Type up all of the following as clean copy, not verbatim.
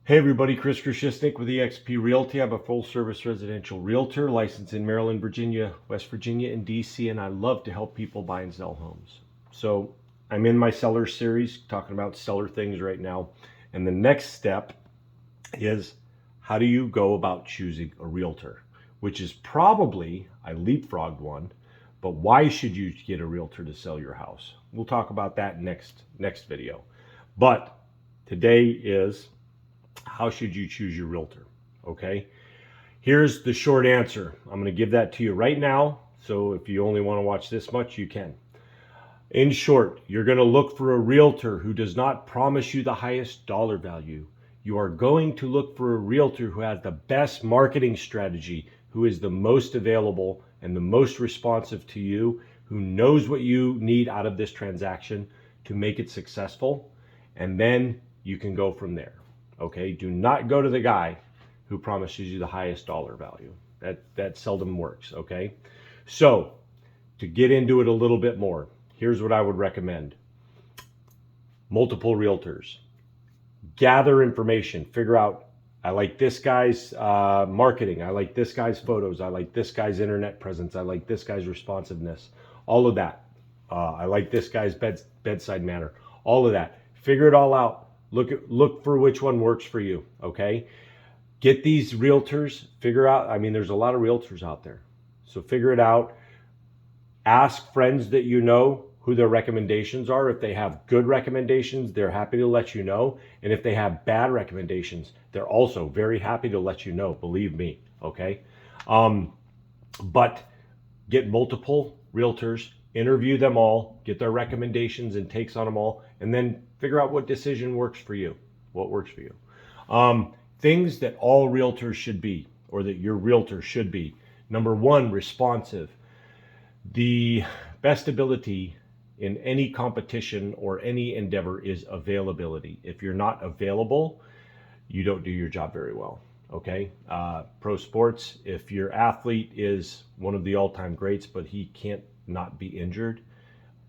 Hey everybody, Chris Krishishnik with eXp Realty. I'm a full-service residential realtor licensed in Maryland, Virginia, West Virginia, and DC, and I love to help people buy and sell homes. So I'm in my seller series talking about seller things right now. And the next step is, how do you go about choosing a realtor? Which is probably, I leapfrogged one, but why should you get a realtor to sell your house? We'll talk about that next video. But today is, how should you choose your realtor? Okay, here's the short answer. I'm going to give that to you right now. So if you only want to watch this much, you can. In short, you're going to look for a realtor who does not promise you the highest dollar value. You are going to look for a realtor who has the best marketing strategy, who is the most available and the most responsive to you, who knows what you need out of this transaction to make it successful, and then you can go from there. Okay, do not go to the guy who promises you the highest dollar value. That seldom works. Okay, so to get into it a little bit more, here's what I would recommend. Multiple realtors. Gather information. Figure out, I like this guy's marketing. I like this guy's photos. I like this guy's internet presence. I like this guy's responsiveness. All of that. I like this guy's bedside manner. All of that. Figure it all out. Look for which one works for you. Okay. Get these realtors. Figure out. I mean, there's a lot of realtors out there. So figure it out. Ask friends that you know who their recommendations are. If they have good recommendations, they're happy to let you know. And if they have bad recommendations, they're also very happy to let you know. Believe me. Okay. But get multiple realtors, interview them all, get their recommendations and takes on them all, and then figure out what decision works for you. What works for you. Things that all realtors should be, or that your realtor should be. Number one, responsive. The best ability in any competition or any endeavor is availability. If you're not available, you don't do your job very well. Okay. Pro sports, if your athlete is one of the all-time greats, but he can't not be injured,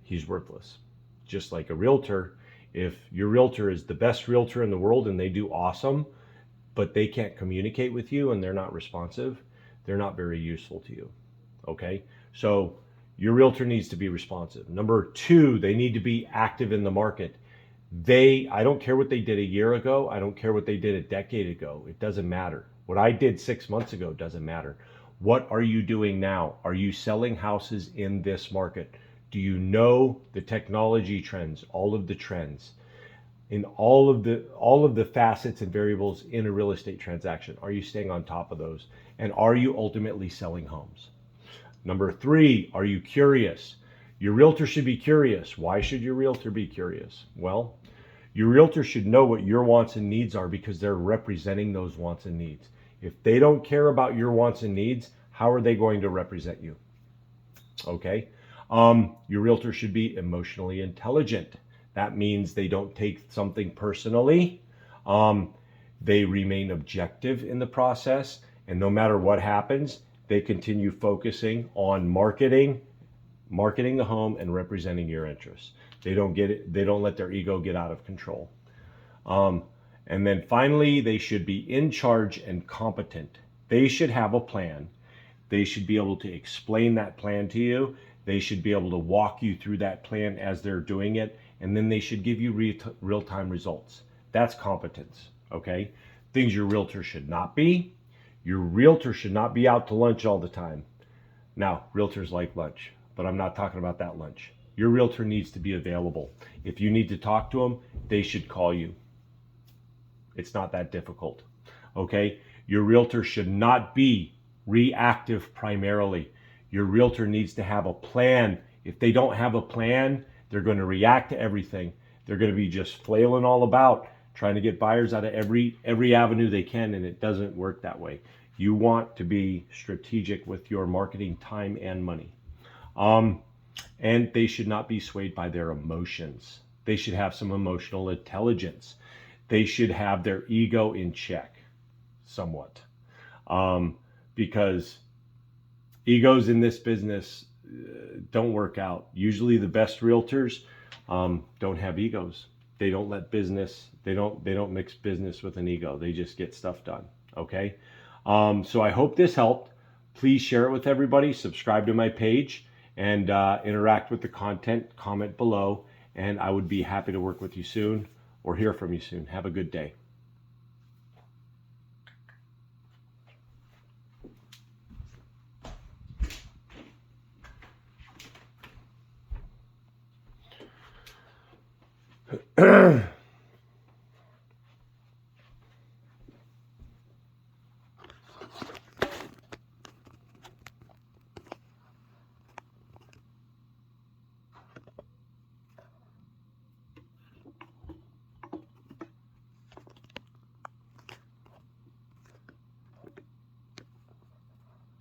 he's worthless. Just like a realtor, if your realtor is the best realtor in the world and they do awesome, but they can't communicate with you and they're not responsive, they're not very useful to you. Okay. So your realtor needs to be responsive. Number two, they need to be active in the market. I don't care what they did a year ago. I don't care what they did a decade ago. It doesn't matter. What I did 6 months ago doesn't matter. What are you doing now? Are you selling houses in this market? Do you know the technology trends, all of the trends, in all of the facets and variables in a real estate transaction? Are you staying on top of those? And are you ultimately selling homes? Number three, are you curious? Your realtor should be curious. Why should your realtor be curious? Well, your realtor should know what your wants and needs are because they're representing those wants and needs. If they don't care about your wants and needs, how are they going to represent you? Okay. Your realtor should be emotionally intelligent. That means they don't take something personally. They remain objective in the process. And no matter what happens, they continue focusing on marketing the home and representing your interests. They don't let their ego get out of control. And then finally, they should be in charge and competent. They should have a plan. They should be able to explain that plan to you. They should be able to walk you through that plan as they're doing it. And then they should give you real-time results. That's competence, okay? Things your realtor should not be. Your realtor should not be out to lunch all the time. Now, realtors like lunch, but I'm not talking about that lunch. Your realtor needs to be available. If you need to talk to them, they should call you. It's not that difficult, okay? Your realtor should not be reactive primarily. Your realtor needs to have a plan. If they don't have a plan, they're going to react to everything. They're going to be just flailing all about, trying to get buyers out of every avenue they can, and it doesn't work that way. You want to be strategic with your marketing time and money. And they should not be swayed by their emotions. They should have some emotional intelligence. They should have their ego in check somewhat. Because egos in this business don't work out. Usually the best realtors don't have egos. they don't let business, they don't mix business with an ego. They just get stuff done. Okay. So I hope this helped. Please share it with everybody, subscribe to my page, and interact with the content, comment below, and I would be happy to work with you soon or hear from you soon. Have a good day.